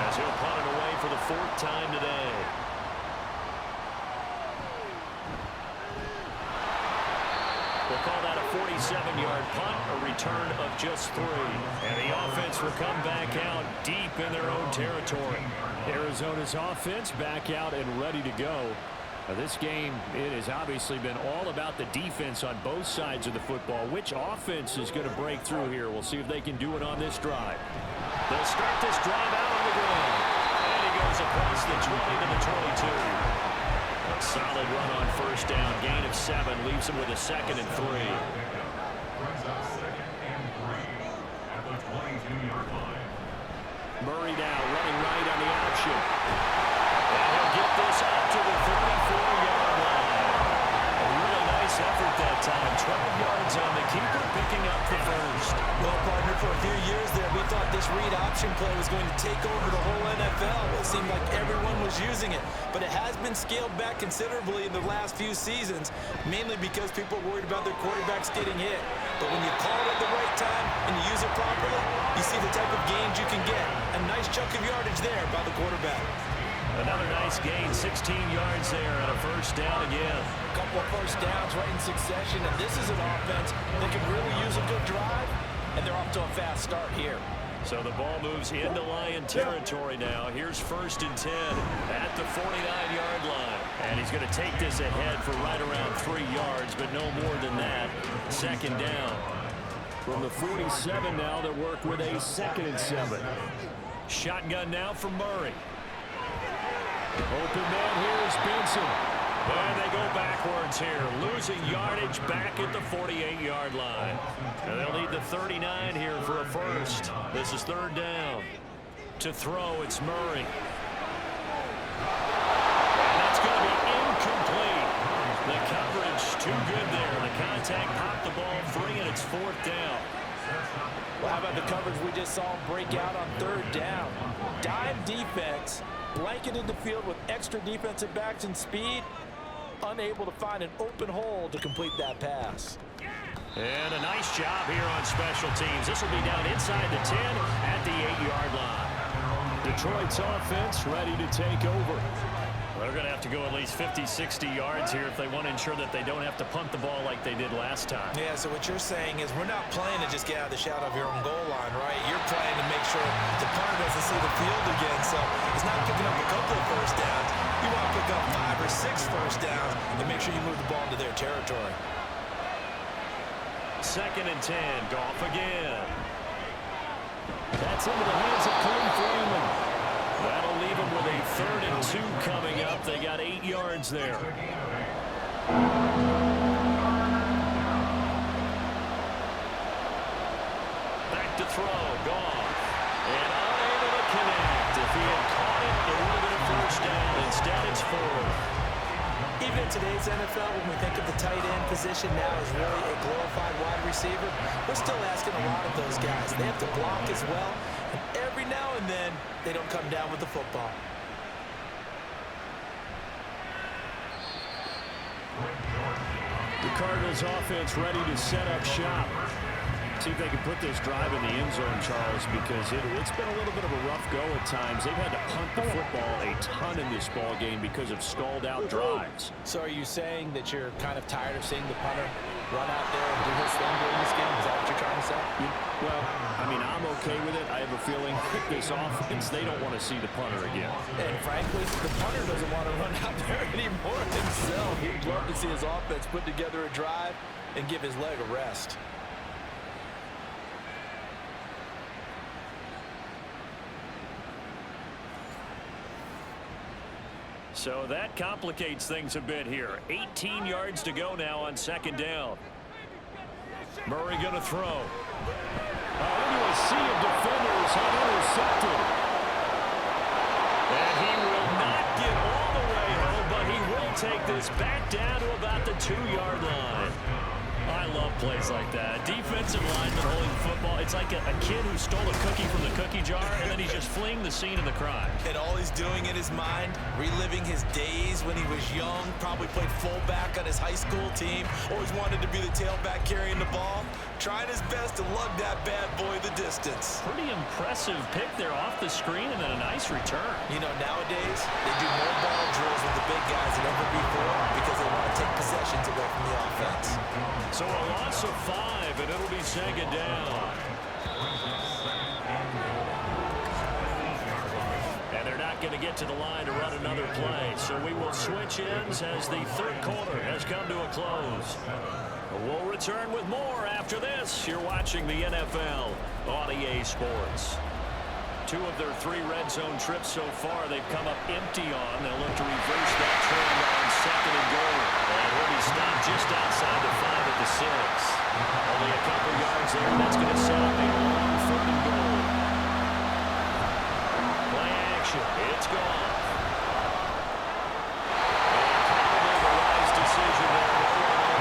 as he'll punt it away for the 4th time today. We'll call that a 47-yard punt, a return of just 3. And the offense will come back out deep in their own territory. Arizona's offense back out and ready to go. This game, it has obviously been all about the defense on both sides of the football. Which offense is going to break through here? We'll see if they can do it on this drive. They'll start this drive out on the ground. And he goes across the 20 to the 22. A solid run on 1st down. Gain of 7 leaves him with a 2nd and 3. Brings up 2nd and 3 at the 22-yard line. Murray now running right on the option. And he'll get this up to the 34-yard line. A really nice effort that time. 12 yards on the keeper, picking up the first. Well, partner, for a few years there, we thought this read option play was going to take over the whole NFL. It seemed like everyone was using it, but it has been scaled back considerably in the last few seasons, mainly because people are worried about their quarterbacks getting hit. But when you call it at the right time and you use it properly, you see the type of gains you can get. A nice chunk of yardage there by the quarterback. Another nice gain, 16 yards there, and a first down again. A couple of first downs right in succession, and this is an offense that can really use a good drive, and they're off to a fast start here. So the ball moves into Lion territory now. Here's 1st and 10 at the 49-yard line. And he's going to take this ahead for right around 3 yards, but no more than that. 2nd down. From the 47 now, they work with a 2nd and 7. Shotgun now from Murray. Open man here is Benson. And they go backwards here, losing yardage back at the 48-yard line. And they'll need the 39 here for a first. This is 3rd down. To throw, it's Murray. And that's going to be incomplete. The coverage too good there. The contact popped the ball free, and it's 4th down. Well, how about the coverage we just saw break out on 3rd down? Dime defense, blanketed the field with extra defensive backs and speed, unable to find an open hole to complete that pass. And a nice job here on special teams. This will be down inside the 10 at the 8-yard line. Detroit's offense ready to take over. They're going to have to go at least 50, 60 yards here if they want to ensure that they don't have to punt the ball like they did last time. Yeah, so what you're saying is we're not playing to just get out of the shadow of your own goal line, right? You're playing to make sure the punter doesn't see the field again. So it's not picking up a couple of first downs. You want to pick up 5 or 6 first downs and make sure you move the ball into their territory. 2nd and 10, Goff again. That's into the hands of Clem Freeman. That'll leave them with a 3rd and 2 coming up. They got 8 yards there. Back to throw, Goff. And unable to connect. If he had caught it, it would have been a first down. Instead, it's 4th. Even in today's NFL, when we think of the tight end position now as really a glorified wide receiver, we're still asking a lot of those guys. They have to block as well, and every now and then, they don't come down with the football. The Cardinals offense ready to set up shop. See if they can put this drive in the end zone, Charles, because it's been a little bit of a rough go at times. They've had to punt the football a ton in this ball game because of stalled-out drives. So are you saying that you're kind of tired of seeing the punter run out there and do his thing during this game? Is that what you're trying to say? Well, I mean, I'm okay with it. I have a feeling with this offense, they don't want to see the punter again. And frankly, the punter doesn't want to run out there anymore himself. He'd love to see his offense put together a drive and give his leg a rest. So that complicates things a bit here. 18 yards to go now on 2nd down. Murray going to throw. Into a sea of defenders, unintercepted. And he will not get all the way home, but he will take this back down to about the 2-yard line. I love plays like that. Defensive lineman holding the football. It's like a kid who stole a cookie from the cookie jar, and then he's just fleeing the scene of the crime. And all he's doing in his mind, reliving his days when he was young, probably played fullback on his high school team, always wanted to be the tailback carrying the ball, trying his best to lug that bad boy the distance. Pretty impressive pick there off the screen, and then a nice return. You know, nowadays, they do more ball drills with the big guys than ever before because they want to take possessions away from the offense. So a loss of 5, and it'll be 2nd down. And they're not going to get to the line to run another play. So we will switch ends as the 3rd quarter has come to a close. We'll return with more after this. You're watching the NFL on EA Sports. 2 of their 3 red zone trips so far they've come up empty on. They'll look to reverse that trend on 2nd and goal. And he'll be stopped just outside the 5 at the 6. Only a couple yards there, and that's going to set up a long 3rd and goal. Play action. it's gone. And probably the wise decision there.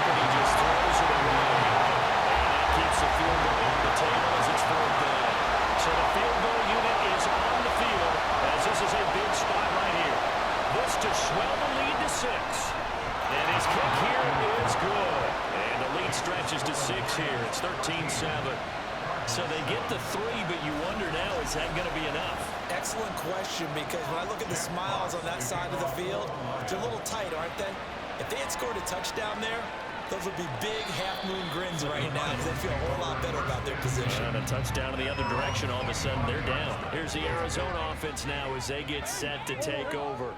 But he just throws it away. And that keeps the field goal on the table as it's 4th down. So the field goal unit is on the field as this is a big spot right here. This to swell the lead to 6. And his kick here is good. And the lead stretches to 6 here. It's 13-7. So they get the 3, but you wonder now, is that going to be enough? Excellent question, because when I look at the smiles on that side of the field, they're a little tight, aren't they? If they had scored a touchdown there, those would be big half-moon grins right now because they feel a whole lot better about their position. And a touchdown in the other direction, all of a sudden they're down. Here's the Arizona offense now as they get set to take over.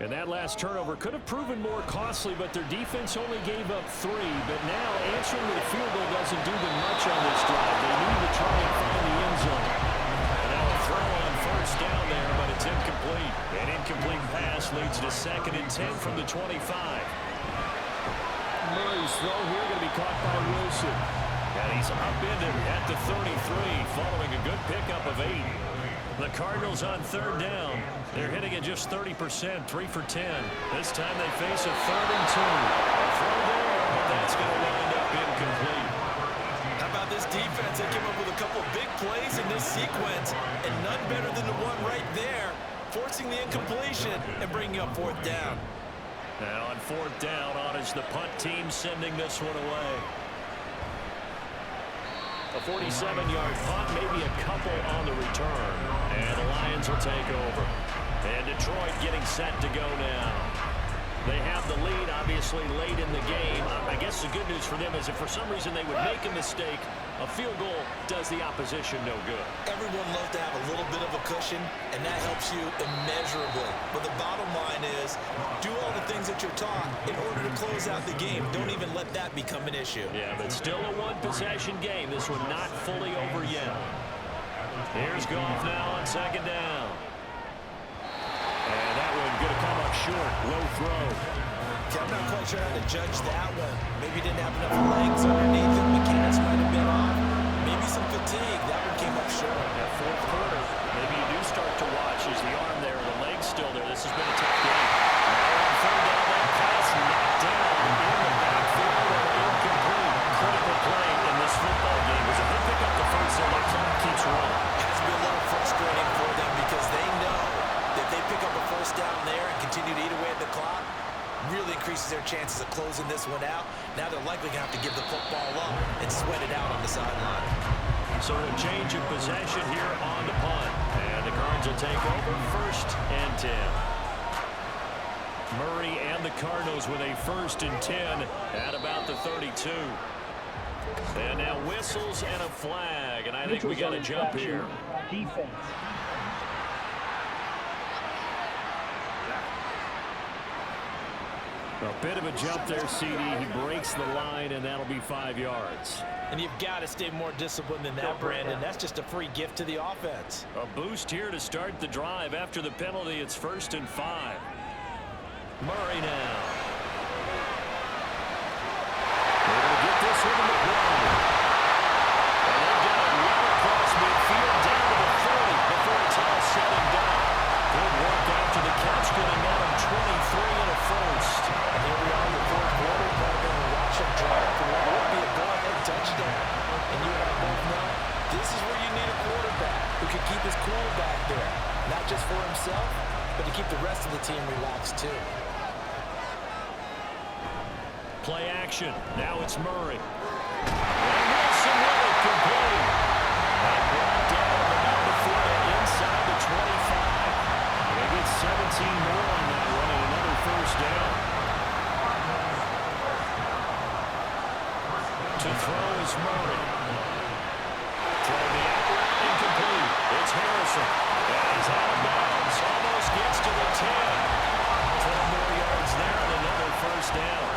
And that last turnover could have proven more costly, but their defense only gave up 3. But now answering with a field goal doesn't do them much on this drive. They need to try and find the end zone. And now a throw on 1st down there, but it's incomplete. An incomplete pass leads to 2nd and 10 from the 25. Murray's throw here going to be caught by Wilson. And he's upended at the 33 following a good pickup of 8. The Cardinals on 3rd down. They're hitting at just 30%, 3 for 10. This time they face a 3rd and 2. A throw there, but that's going to wind up incomplete. How about this defense? They came up with a couple big plays in this sequence, and none better than the one right there, forcing the incompletion and bringing up 4th down. And on 4th down, on is the punt team sending this one away. A 47-yard punt, maybe a couple on the return. And the Lions will take over. And Detroit getting set to go now. They have the lead, obviously, late in the game. I guess the good news for them is if for some reason they would make a mistake, a field goal does the opposition no good. Everyone loves to have a little bit of a cushion, and that helps you immeasurably. But the bottom line is, do all the things that you're taught in order to close out the game. Don't even let that become an issue. Yeah, but still a one-possession game. This one not fully over yet. Here's Goff now on 2nd down. And that one going to come up short. Low throw. Okay, I'm not quite sure how to judge that one. Maybe he didn't have enough legs underneath him. Mechanics might have been off. Maybe some fatigue. That one came up short. That 4th quarter, maybe you do start to watch. Is the arm there, the leg's still there. This has been a tough game. Now on 3rd down, that pass knocked down in the backfield and incomplete. Critical play in this football game. As if they pick up the first, and the clock keeps rolling. It has to be a little frustrating for them because they know that they pick up a 1st down there and continue to eat away at the clock, really increases their chances of closing this one out. Now they're likely going to have to give the football up and sweat it out on the sideline. So a change of possession here on the punt. And the Cards will take over 1st and 10. Murray and the Cardinals with a 1st and 10 at about the 32. And now whistles and a flag. And I think we got a jump here. Defense. A bit of a jump there, CD. He breaks the line, and that'll be 5 yards. And you've got to stay more disciplined than that, Brandon. That's just a free gift to the offense. A boost here to start the drive. After the penalty, it's 1st and 5. Murray now. They're going to get this one to McBride. And they've got it right across midfield down to the 30 before it's all said and done. Good work after the catch, getting out of 23 and a 1st. And here we are in the 4th quarter. We're going to watch him drive for what would be a go-ahead touchdown. And you and I both know this is where you need a quarterback who can keep his cool back there. Not just for himself, but to keep the rest of the team relaxed too. Play action. Now it's Murray. And Wilson with it complete. And brought down the number 4 inside the 25. They get 17 more on that one and another 1st down. To throw is Murray. Throwing the outlet, incomplete. It's Harrison. And he's out of bounds. Almost gets to the 10. 12 more yards there and another 1st down.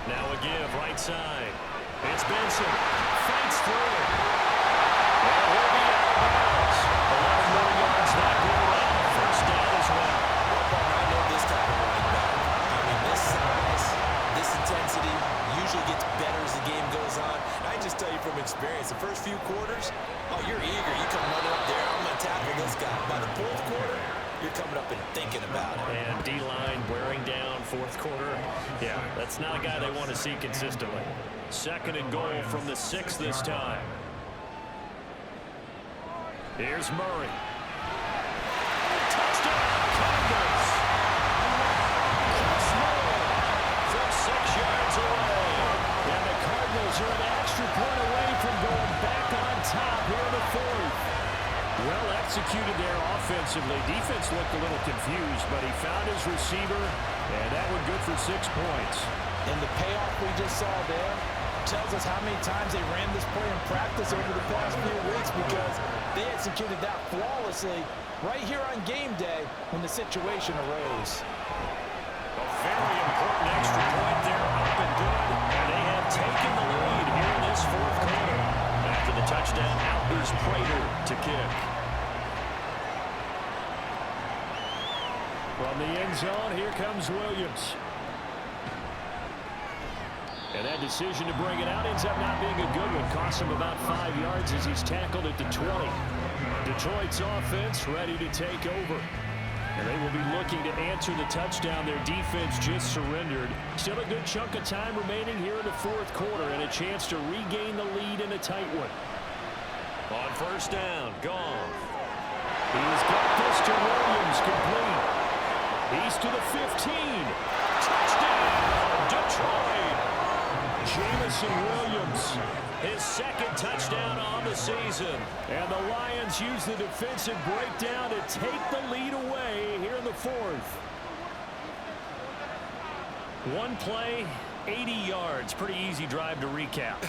Now a give, right side. It's Benson. Fights through. And he'll be out of bounds. 11 more yards that go around. 1st down as well. I know this type of running back. I mean, this size, this intensity, usually actually gets better as the game goes on. And I just tell you from experience, the first few quarters, oh, you're eager. You come running up there, I'm going to tackle this guy. By the fourth quarter, you're coming up and thinking about it. And D-line wearing down fourth quarter. Yeah, that's not a guy they want to see consistently. Second and goal from the 6 this time. Here's Murray. Touchdown, Cardinals. Chris Murray from 6 yards away. And the Cardinals are an extra point away from going back on top here in the fourth. Well executed there offensively. Defense looked a little confused, but he found his receiver, and that one good for 6 points. And the payoff we just saw there tells us how many times they ran this play in practice over the past few weeks, because they executed that flawlessly right here on game day when the situation arose. A very important extra point there, up and good, and they have taken the lead here in this fourth quarter. After the touchdown, out is Prater to kick. From the end zone, here comes Williams. And that decision to bring it out ends up not being a good one. Costs him about 5 yards as he's tackled at the 20. Detroit's offense ready to take over. And they will be looking to answer the touchdown their defense just surrendered. Still a good chunk of time remaining here in the fourth quarter, and a chance to regain the lead in a tight one. On first down, Goff. He's got this to Williams, complete. He's to the 15. Touchdown, Detroit. Jamison Williams, his second touchdown on the season. And the Lions use the defensive breakdown to take the lead away here in the fourth. One play, 80 yards. Pretty easy drive to recap.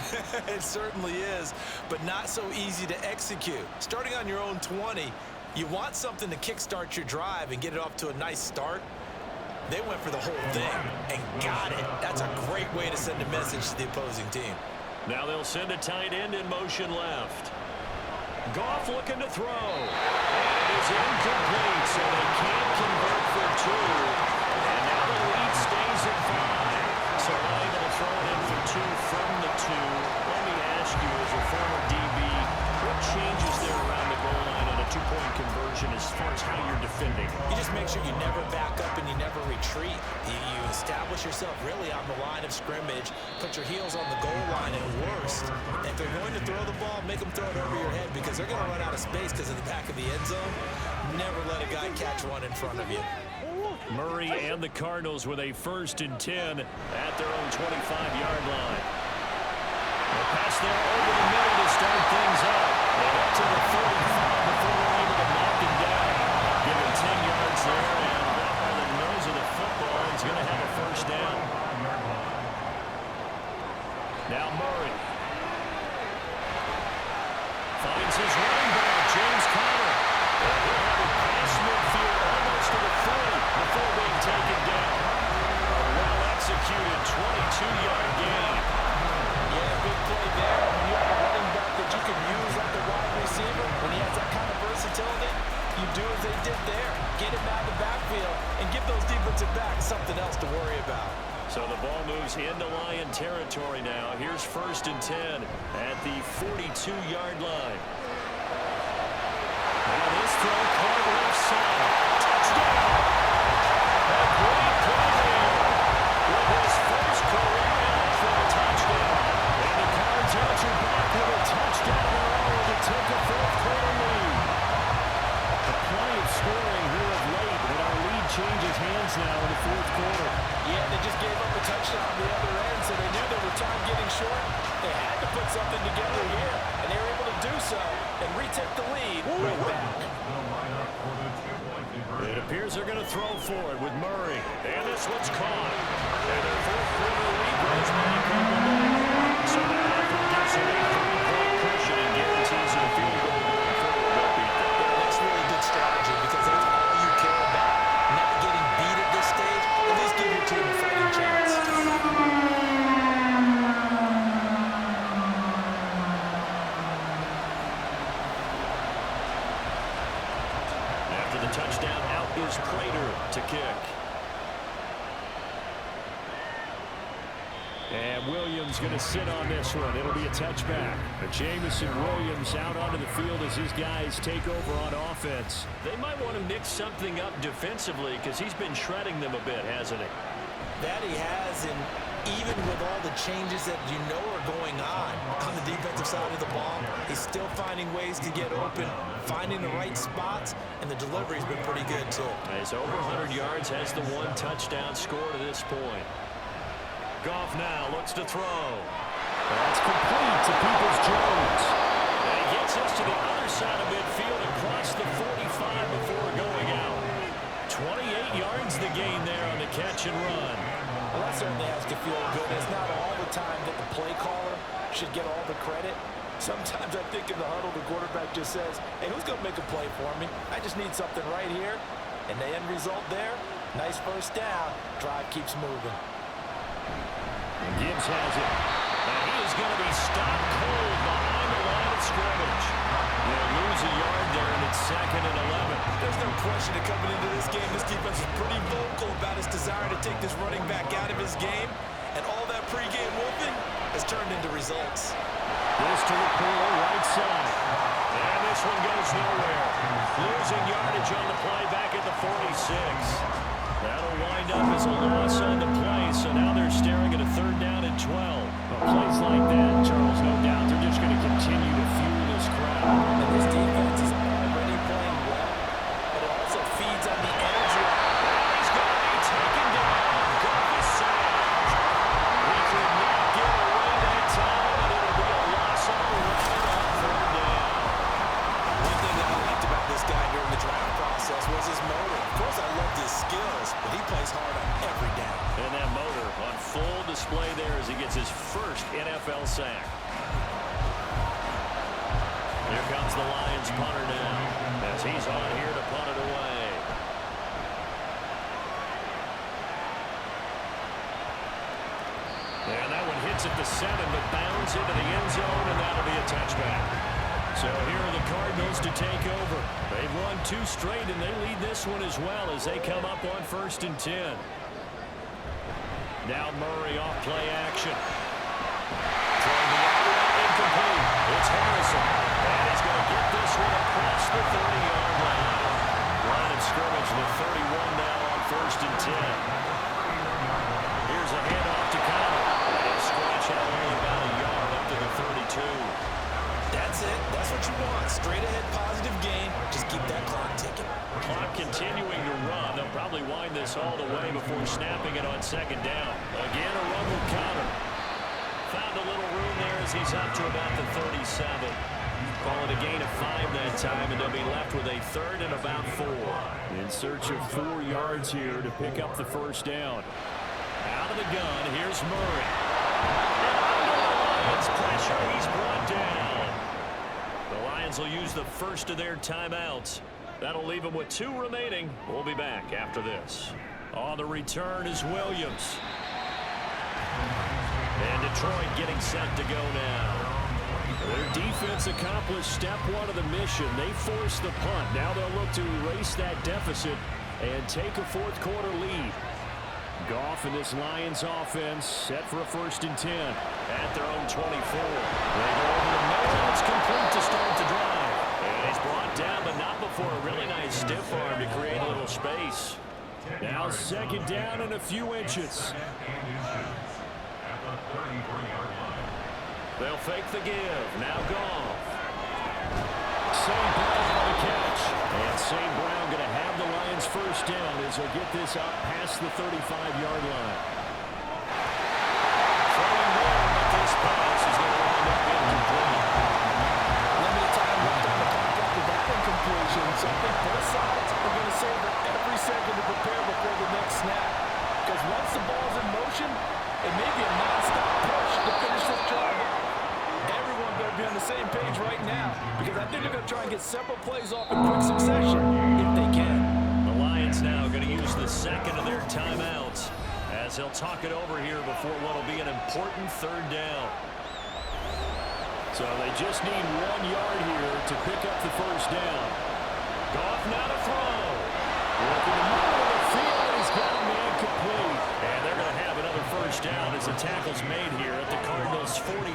It certainly is, but not so easy to execute. Starting on your own 20, you want something to kickstart your drive and get it off to a nice start. They went for the whole thing and got it. That's a great way to send a message to the opposing team. Now they'll send a tight end in motion left. Goff looking to throw. And it is incomplete, so they can't convert for 2. And now the lead stays at 5. So not able to throw it in for 2 from the 2. Let me ask you, as a former DB, what changes there around the goal line on a 2-point conversion as far as how you're defending? You just make sure you never back up and you never retreat. You establish yourself really on the line of scrimmage, put your heels on the goal line at worst. If they're going to throw the ball, make them throw it over your head, because they're going to run out of space because of the back of the end zone. Never let a guy catch one in front of you. Murray and the Cardinals with a 1st and 10 at their own 25-yard line. The pass there over the middle to start things up. And up to the 45 before they're able to knock him down. Give him 10 yards there, and right by the nose of the football, he's going to have a 1st down. Now Murray finds his running back, James Conner. And he'll have it past midfield almost to the 40 before being taken down. A well-executed 22-yard gain. Yeah, big play there. When you have a running back that you can use like a wide receiver, when he has that kind of versatility, you do as they did there. Get him out of the backfield and give those defensive backs something else to worry about. So the ball moves into Lion territory now. Here's 1st and 10 at the 42-yard line. Now this throw caught left side. Touchdown! A great play there with his first career out for a touchdown. And the Cards answer back with a touchdown of their own to take a fourth quarter lead. A play of scoring here of late, but our lead changes hands now in the fourth quarter. Yeah, they just gave up a touchdown on the other end, so they knew there were time getting short. They had to put something together here, and they were able to do so and retake the lead right back. It appears they're going to throw for it with Murray. And this one's caught. And their fourth quarter lead goes back over there. So that effort gives them a 3-point cushion and guarantees a field goal going forward. They'll beat them. Yeah, that's really good strategy, because that's all you care about. Not getting beat at this stage. At least give your team a fighting chance. After the touchdown, out is Prater to kick. And Williams going to sit on this one. It'll be a touchback. Jamison Williams out onto the field as his guys take over on offense. They might want to mix something up defensively because he's been shredding them a bit, hasn't he? That he has, and even with all the changes that you know are going on the defensive side of the ball, he's still finding ways to get open, finding the right spots, and the delivery's been pretty good too. He's over 100 yards, has the 1 touchdown score to this point. Goff now looks to throw. That's complete to Peoples-Jones. And he gets us to the other side of midfield across the 45 before going out. 28 yards the gain there on the catch and run. Well, that certainly has to feel good. It's not all the time that the play caller should get all the credit. Sometimes I think in the huddle, the quarterback just says, hey, who's going to make a play for me? I just need something right here. And the end result there, nice first down. Drive keeps moving. Gibbs has it. And he is going to be stopped cold behind the line of scrimmage. They'll lose a yard there, and it's 2nd and 11. There's no question that coming into this game, this defense is pretty vocal about his desire to take this running back out of his game. And all that pregame wolfing has turned into results. This to the corner, right side. And this one goes nowhere. Losing yardage on the play back at the 46. That'll wind up as a loss on the play, so now they're staring at a 3rd down and 12. Well, plays like that, Charles, no doubt they're just going to continue to fuel this crowd. And this defense is already playing well, but it also feeds on the energy. He's going to be taken down. Goff is sacked. He could not get away that time, and it'll be a loss on the run on 3rd down. One thing that I liked about this guy during the draft process was his motor. Of course, I loved his skills, but he plays hard on every down. And that motor on full display there as he gets his first NFL sack. Here comes the Lions punter now as he's on here to punt it away. And that one hits at the 7, but bounds into the end zone, and that'll be a touchback. So here are the Cardinals to take over. They've won 2 straight, and they lead this one as well as they come up on 1st and 10. Now Murray off play action. Throwing the other one incomplete. It's Harrison. And he's going to get this one across the 30-yard line. Line of scrimmage, the 31 now on 1st and 10. Here's a handoff to Connor. And he'll scratch out only about a yard up to the 32. That's it. That's what you want. Straight ahead positive gain. Just keep that clock ticking. Clock continuing to run. They'll probably wind this all the way before snapping it on 2nd down. Again, a run with Connor. Found a little room there as he's up to about the 37. Call it a gain of 5 that time, and they'll be left with a 3rd and about 4. In search of 4 yards here to pick up the 1st down. Out of the gun, here's Murray. And under the Lions pressure, he's brought down. The Lions will use the first of their timeouts. That'll leave them with 2 remaining. We'll be back after this. On the return is Williams. And Detroit getting set to go now. Their defense accomplished step 1 of the mission. They forced the punt. Now they'll look to erase that deficit and take a 4th quarter lead. Goff and this Lions offense set for a 1st and 10 at their own 24. They go over the middle. It's complete to start the drive. And he's brought down, but not before a really nice stiff arm to create a little space. Now 2nd down and a few inches. They'll fake the give. Now Goff. St. Brown on the catch. And St. Brown going to have the Lions 1st down as he'll get this up past the 35-yard line. Throwing there, but this pass is going to wind up incomplete. Limited time left on the clock after that incompletion. So I think both sides are going to savor every second to prepare before the next snap. Because once the ball's in motion, it may be a non-stop push to finish this drive out. Everyone better be on the same page right now, because I think they're going to try and get several plays off in quick succession if they can. The Lions now going to use the 2nd of their timeouts as they'll talk it over here before what will be an important 3rd down. So they just need 1 yard here to pick up the 1st down. Goff now to throw. Working the middle of the field, he's got a man complete. And they're going to have another 1st down as the tackles made here at the Cardinals 43.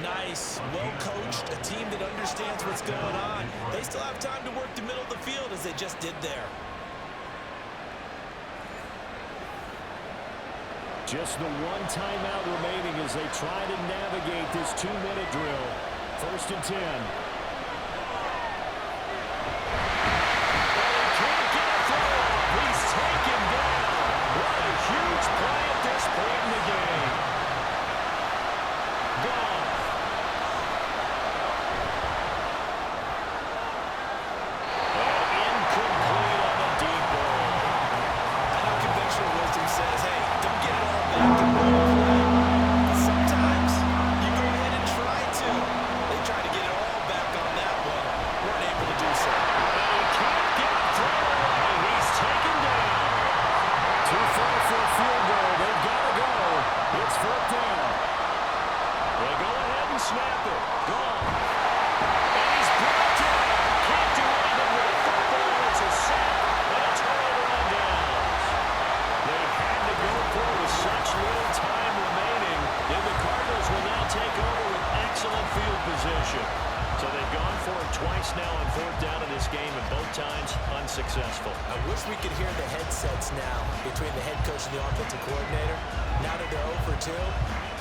Nice, well-coached, a team that understands what's going on. They still have time to work the middle of the field as they just did there. Just the one timeout remaining as they try to navigate this 2-minute drill. 1st and 10. Can't get it through. He's taken down. What a huge play at this point in the game. Gone. And incomplete on a deep ball. I know conventional wisdom says, hey, don't get it all back and run a play. But sometimes you go ahead and try to. They tried to get it all back on that one. Weren't able to do so. He can't get it through. He's taken down. Too far for a field goal. They've got to go. It's 4th down. They go ahead and snap it. Gone. And he's brought down. Can't do anything with a football. It's a sack. And a turnover on downs. They had to go for it with such little time remaining. And the Cardinals will now take over with excellent field position. So they've gone for it twice now on 4th down in this game, and both times unsuccessful. I wish we could hear the headsets now between the head coach and the offensive coordinator. Now that they're 0 for 2,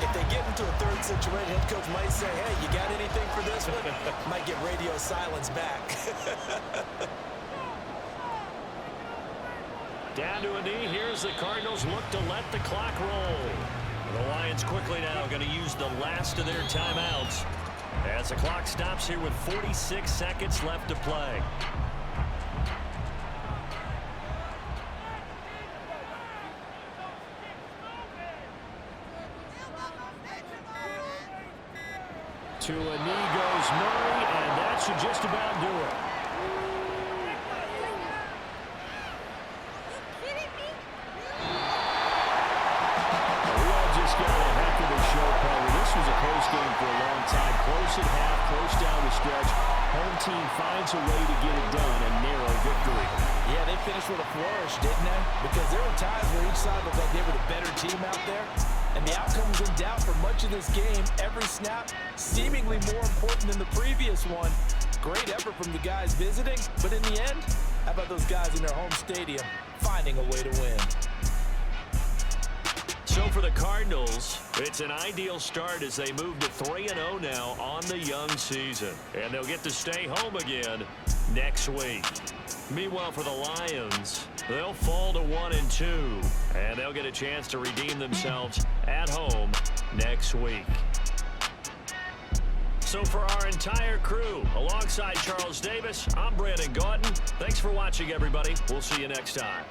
if they get into a third situation, head coach might say, hey, you got anything for this one? Might get radio silence back. Down to a knee. Here's the Cardinals look to let the clock roll. The Lions quickly now going to use the last of their timeouts as the clock stops here with 46 seconds left to play. To a knee goes Murray, and that should just about do it. We all just got a heck of a show, Paul. This was a close game for a long time. Close at half, close down the stretch. Home team finds a way to get it done, a narrow victory. Yeah, they finished with a flourish, didn't they? Because there were times where each side looked like they were the better team out there. And the outcome was in doubt for much of this game. Every snap seemingly more important than the previous one. Great effort from the guys visiting, but in the end, how about those guys in their home stadium finding a way to win? So for the Cardinals, it's an ideal start as they move to 3-0 now on the young season. And they'll get to stay home again next week. Meanwhile, for the Lions, they'll fall to 1-2. And they'll get a chance to redeem themselves at home next week. So for our entire crew, alongside Charles Davis, I'm Brandon Gautin. Thanks for watching, everybody. We'll see you next time.